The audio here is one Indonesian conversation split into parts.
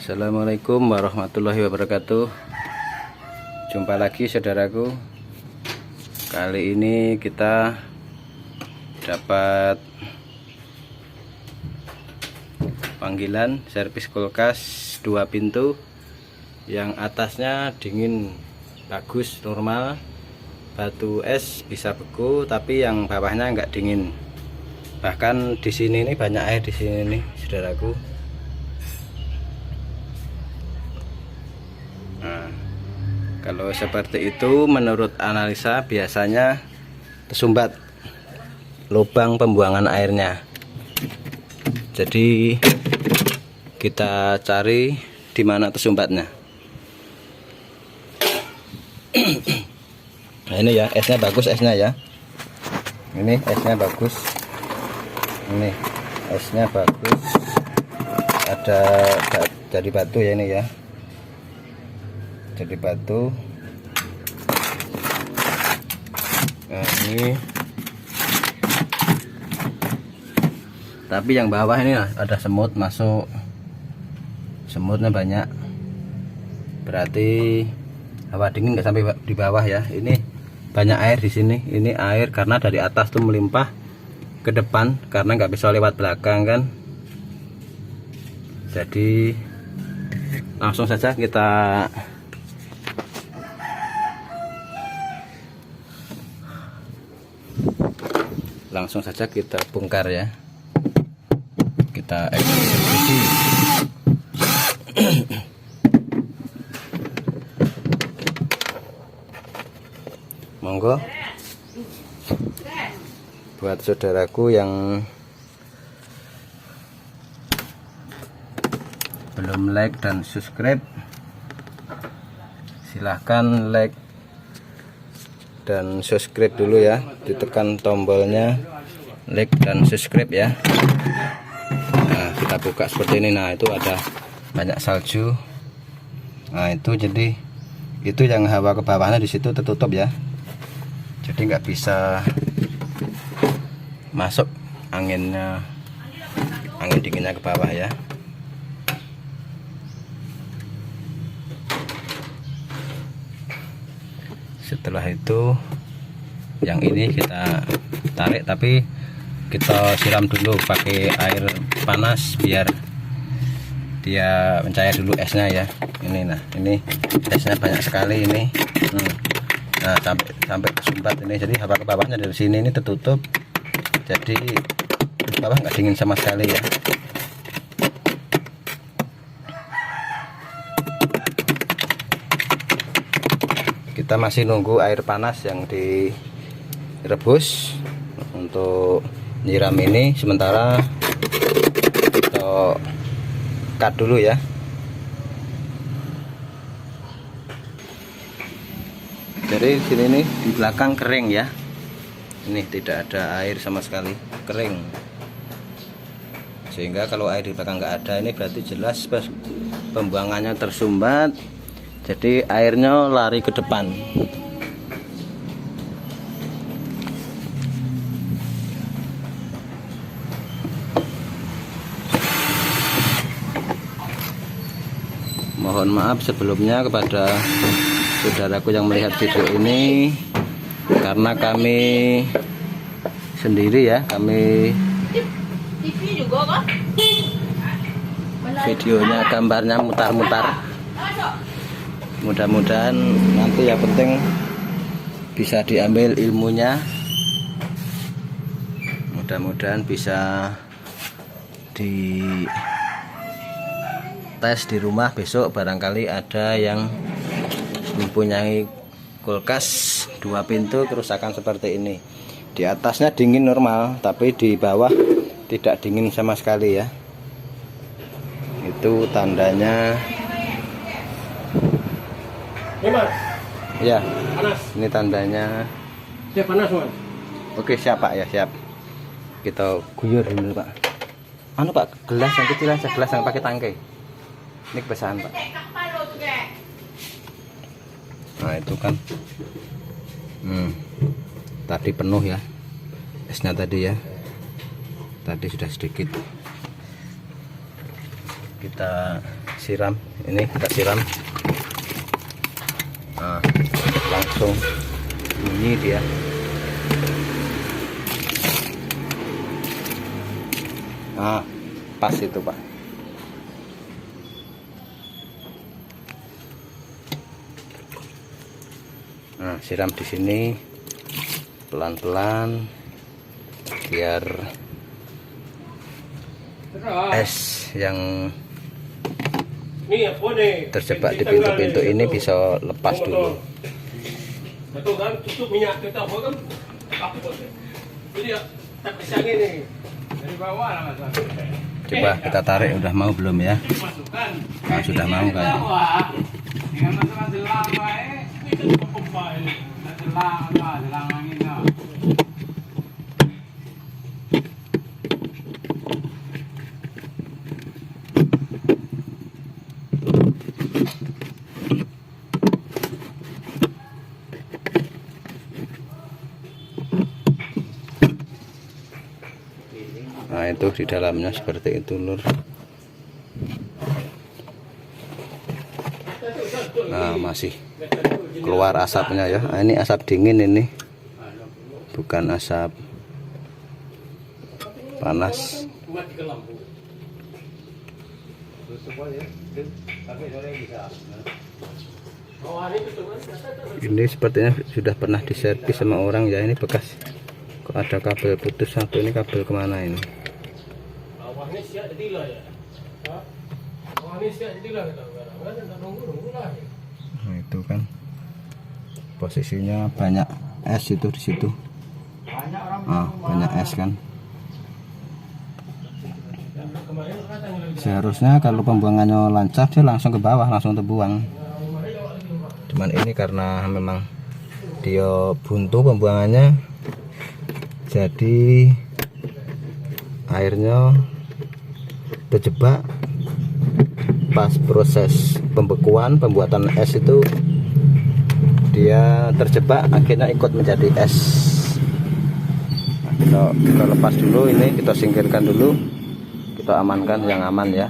Assalamualaikum warahmatullahi wabarakatuh. Jumpa lagi saudaraku. Kali ini kita dapat panggilan servis kulkas 2 pintu yang atasnya dingin bagus normal, batu es bisa beku, tapi yang bawahnya enggak dingin. Bahkan di sini nih banyak air di sini nih saudaraku. Nah, kalau seperti itu menurut analisa biasanya tersumbat lubang pembuangan airnya. Jadi kita cari di mana tersumbatnya. Nah, ini ya, esnya bagus esnya ya. Ini esnya bagus. Ini esnya bagus. Ada jadi batu ya ini ya. Jadi batu. Nah, ini. Tapi yang bawah ini ada semut masuk. Semutnya banyak. Berarti hawa dingin nggak sampai di bawah ya. Ini banyak air di sini. Ini air karena dari atas tuh melimpah ke depan karena nggak bisa lewat belakang kan. Jadi langsung saja kita bongkar ya, kita eksekusi. Monggo buat saudaraku yang belum like dan subscribe, silahkan like dan subscribe dulu ya, ditekan tombolnya like dan subscribe ya. Nah, kita buka seperti ini. Nah, itu ada banyak salju. Nah, itu jadi itu yang hawa ke bawahnya di situ tertutup ya, jadi nggak bisa masuk angin dinginnya ke bawah ya. Setelah itu yang ini kita tarik, tapi kita siram dulu pakai air panas biar dia mencair dulu esnya ya. Ini, nah ini esnya banyak sekali ini. Nah sampai kesumbat ini, jadi hawa ke bawahnya dari sini ini tertutup, jadi bawah nggak dingin sama sekali ya. Kita masih nunggu air panas yang direbus untuk nyiram ini. Sementara kita cut dulu ya. Jadi sini nih di belakang kering ya. Ini tidak ada air sama sekali, kering. Sehingga kalau air di belakang nggak ada, ini berarti jelas pembuangannya tersumbat. Jadi airnya lari ke depan. Mohon maaf sebelumnya kepada saudaraku yang melihat video ini, karena kami sendiri ya, kami videonya gambarnya mutar-mutar. Mudah-mudahan nanti yang penting bisa diambil ilmunya, mudah-mudahan bisa di tes di rumah besok. Barangkali ada yang mempunyai kulkas 2 pintu kerusakan seperti ini. Di atasnya dingin normal, tapi di bawah tidak dingin sama sekali ya. Itu tandanya. Ya mas, Ya, panas. ini tandanya. Siap panas mas. Oke siap Pak ya, siap. Kita guyur dulu Pak. Anu Pak, gelas yang kecil aja, gelas yang pakai tangkai. Ini kepesahan Pak. Nah itu kan tadi penuh ya esnya tadi ya. Tadi sudah sedikit. Kita siram. Ini kita siram. Nah, langsung bunyi dia. Nah, pas itu Pak. Nah, siram di sini pelan-pelan biar es yang terjebak di pintu-pintu ini bisa lepas dulu. Betul kan, tutup minyak kita kan jadi tak kesangin nih dari bawah lah Mas. Coba kita tarik, udah mau belum ya? Nah, sudah mau kan? Dengan masalah jelang baik, itu pompa ini. Jelang angin. Nah, itu di dalamnya seperti itu lur. Nah, masih keluar asapnya ya. Nah, ini asap dingin ini, bukan asap panas. Ini sepertinya sudah pernah diservis sama orang ya. Ini bekas, kok ada kabel putus satu. Ini kabel kemana ini? Awalnya siap jadilah ya. Awalnya siap jadilah kita nunggu lah. Nah, itu kan posisinya banyak es itu di situ. Ah, banyak es kan. Seharusnya kalau pembuangannya lancar dia langsung ke bawah, langsung terbuang. Cuman ini karena memang dia buntu pembuangannya, jadi airnya terjebak pas proses pembuatan es itu. Dia terjebak, akhirnya ikut menjadi es. Nah, kita lepas dulu ini, kita singkirkan dulu, kita amankan yang aman ya.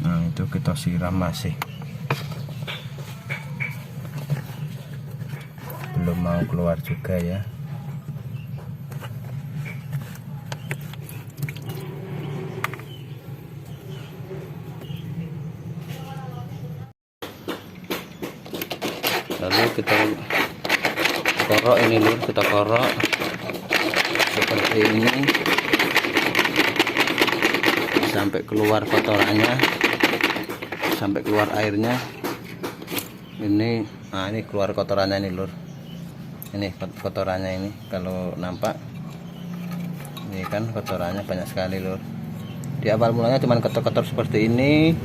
Nah, itu kita siram masih belum mau keluar juga ya. Lalu kita korok ini lur, kita korok seperti ini sampai keluar kotorannya, sampai keluar airnya. Ini, nah ini keluar kotorannya ini lur. Ini kotorannya ini, kalau nampak ini kan kotorannya banyak sekali lur. Di awal mulanya cuman kotor-kotor seperti ini,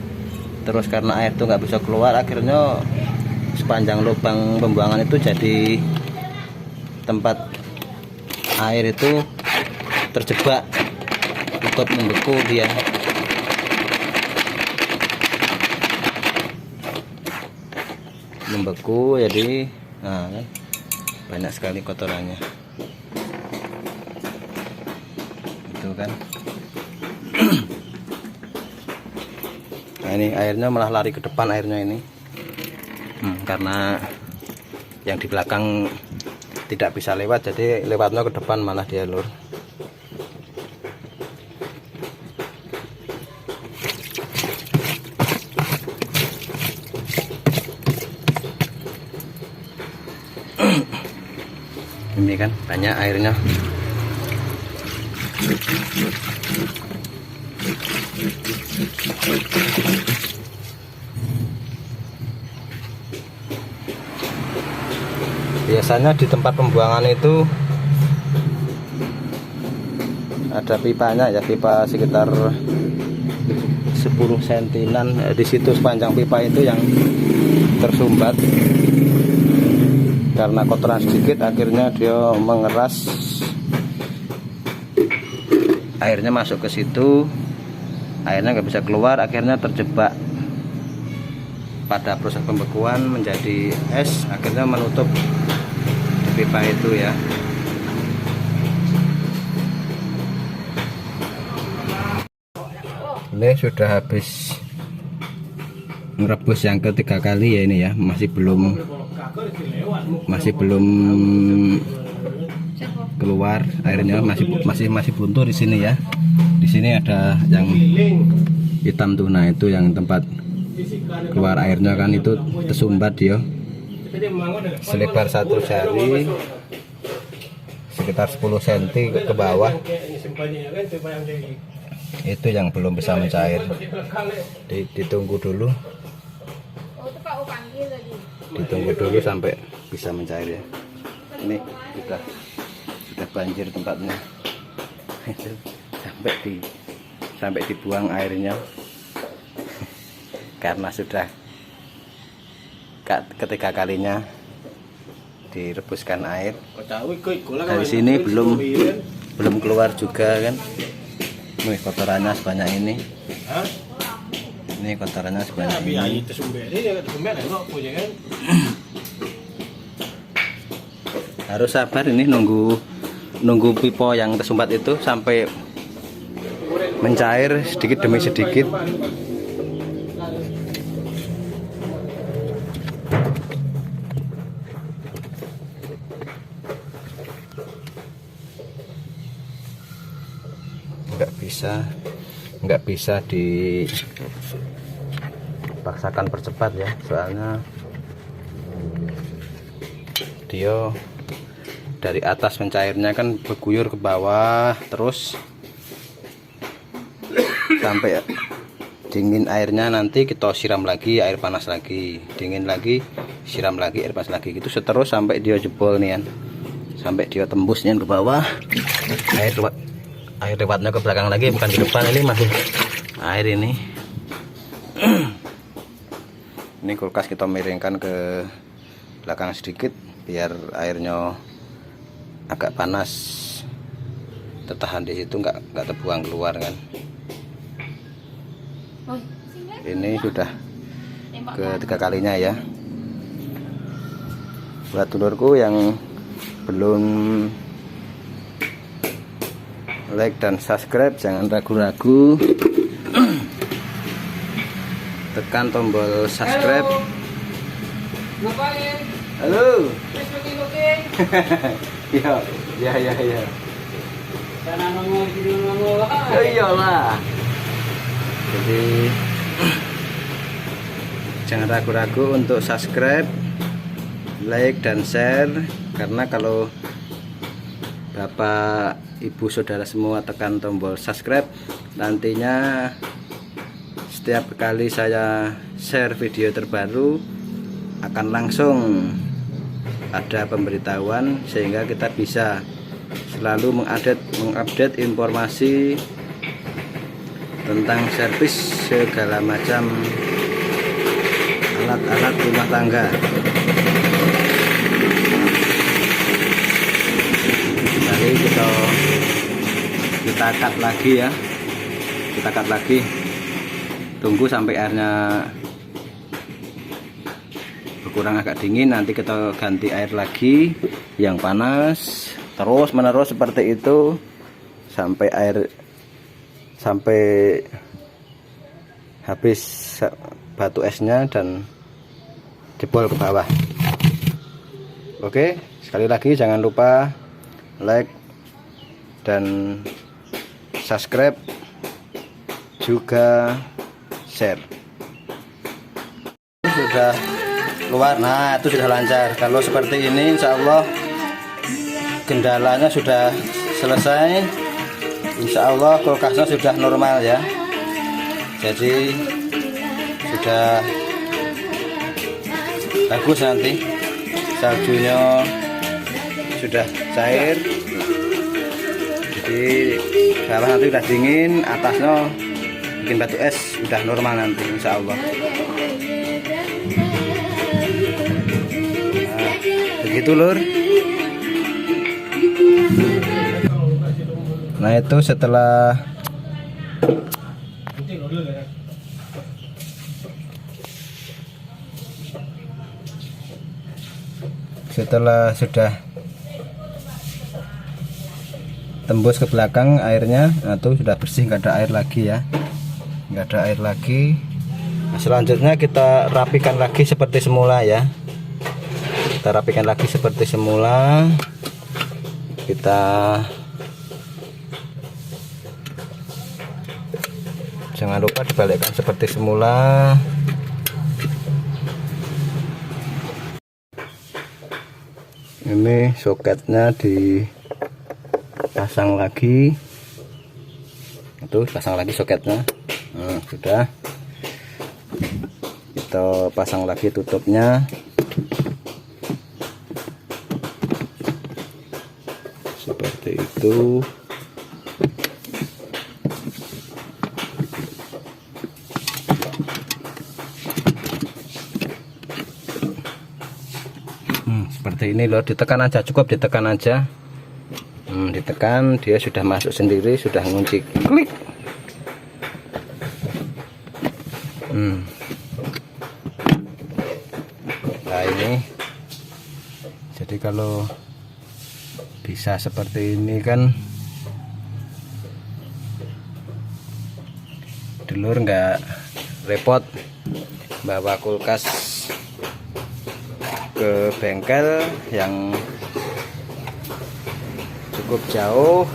terus karena air itu nggak bisa keluar, akhirnya sepanjang lubang pembuangan itu jadi tempat air itu terjebak, ikut membeku dia. Membeku, jadi nah kan banyak sekali kotorannya itu kan. Nah, ini airnya malah lari ke depan airnya ini. Karena yang di belakang tidak bisa lewat, jadi lewatnya ke depan malah dia lur. Ini kan banyak airnya. Biasanya di tempat pembuangan itu ada pipanya ya, pipa sekitar 10 sentinan. Di situ sepanjang pipa itu yang tersumbat. Karena kotoran sedikit, akhirnya dia mengeras airnya masuk ke situ, airnya nggak bisa keluar, akhirnya terjebak pada proses pembekuan menjadi es, akhirnya menutup di pipa itu ya. Ini sudah habis merebus yang ketiga kali ya, ini ya, masih belum keluar airnya, masih buntu di sini ya. Di sini ada yang hitam tuh, nah itu yang tempat keluar airnya kan, itu tersumbat dia selebar 1 jari, sekitar 10 cm ke bawah. Itu yang belum bisa mencair, ditunggu dulu, sampai bisa mencair ya. Ini sudah banjir tempatnya itu, sampai dibuang airnya karena sudah ketiga kalinya direbuskan air. Dari sini belum keluar juga kan. Nih kotorannya sebanyak ini. Ini kotorannya sebanyak ini. Harus sabar ini, nunggu pipa yang tersumbat itu sampai mencair sedikit demi sedikit. Nggak bisa dipaksakan percepat ya, soalnya dia dari atas mencairnya kan berguyur ke bawah terus sampai dingin airnya, nanti kita siram lagi air panas lagi, dingin lagi, siram lagi air panas lagi, gitu seterus sampai dia jebol nih kan, sampai dia tembusnya ke bawah. Air lewatnya ke belakang lagi, bukan di depan. Ini masih air ini. Ini kulkas kita miringkan ke belakang sedikit biar airnya agak panas, tertahan di situ, nggak terbuang keluar kan. Ini sudah ketiga kalinya ya. Buat dulurku yang belum like dan subscribe, jangan ragu-ragu, tekan tombol subscribe. Ngapain? Halo. Cooking. Ya. Sana nongol. Oh iyalah. Jadi jangan ragu-ragu untuk subscribe, like dan share, karena kalau Bapak, Ibu, Saudara semua tekan tombol subscribe, nantinya setiap kali saya share video terbaru akan langsung ada pemberitahuan, sehingga kita bisa selalu mengupdate informasi tentang servis segala macam alat-alat rumah tangga. Mari kita cut lagi ya, tunggu sampai airnya berkurang agak dingin, nanti kita ganti air lagi yang panas, terus menerus seperti itu sampai habis batu esnya dan jebol ke bawah. Oke, sekali lagi jangan lupa like dan subscribe, juga share. Sudah keluar, nah itu sudah lancar. Kalau seperti ini insya Allah kendalanya sudah selesai, insya Allah kulkasnya sudah normal ya. Jadi sudah bagus, nanti saljunya sudah cair, jadi bawah nanti udah dingin, atasnya bikin batu es udah normal nanti insya Allah. Nah, begitu lur. Nah itu setelah sudah tembus ke belakang airnya, nah tuh sudah bersih, nggak ada air lagi ya, nggak ada air lagi. Nah, selanjutnya kita rapikan lagi seperti semula ya, kita rapikan lagi seperti semula. Kita jangan lupa dibalikkan seperti semula. Ini soketnya dipasang lagi, itu pasang lagi soketnya. Nah, sudah, kita pasang lagi tutupnya seperti itu. Seperti ini loh, ditekan aja, cukup ditekan aja. Ditekan, dia sudah masuk sendiri, sudah ngunci, klik. Nah ini, jadi kalau bisa seperti ini kan dulur nggak repot bawa kulkas ke bengkel yang cukup jauh,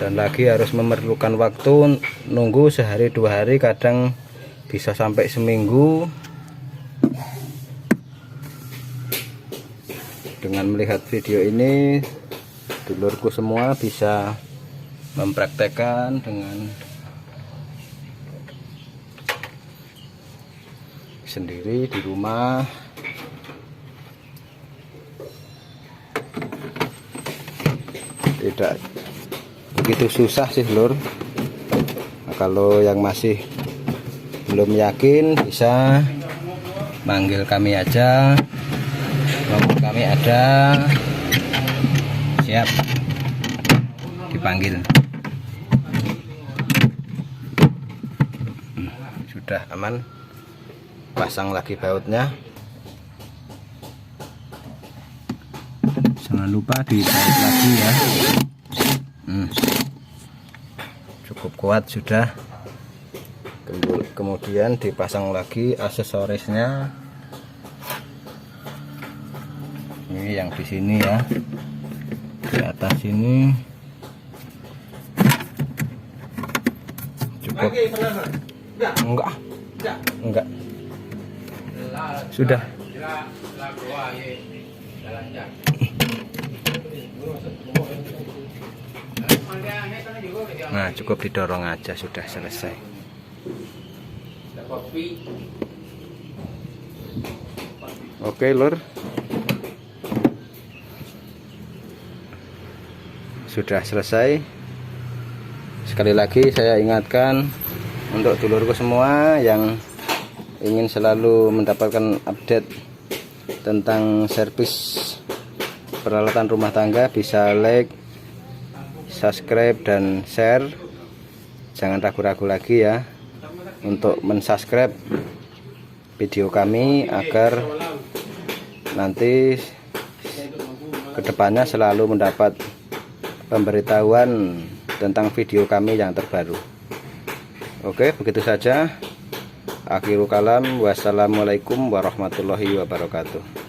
dan lagi harus memerlukan waktu nunggu sehari 2 hari, kadang bisa sampai seminggu. Dengan melihat video ini, dulurku semua bisa mempraktekkan dengan sendiri di rumah. Tidak begitu susah sih lur. Nah, kalau yang masih belum yakin bisa manggil kami aja, nomor kami ada, siap dipanggil. Sudah aman, pasang lagi bautnya, jangan lupa dibaut lagi ya. Cukup kuat sudah. Kemudian dipasang lagi aksesorisnya. Ini yang di sini ya, di atas ini cukup. Enggak. Sudah. Nah, cukup didorong aja, sudah selesai. Oke lur, sudah selesai. Sekali lagi saya ingatkan untuk dulurku semua yang ingin selalu mendapatkan update tentang servis peralatan rumah tangga, bisa like, subscribe, dan share. Jangan ragu-ragu lagi ya untuk mensubscribe video kami agar nanti kedepannya selalu mendapat pemberitahuan tentang video kami yang terbaru. Oke, begitu saja. Akhirul kalam, wassalamualaikum warahmatullahi wabarakatuh.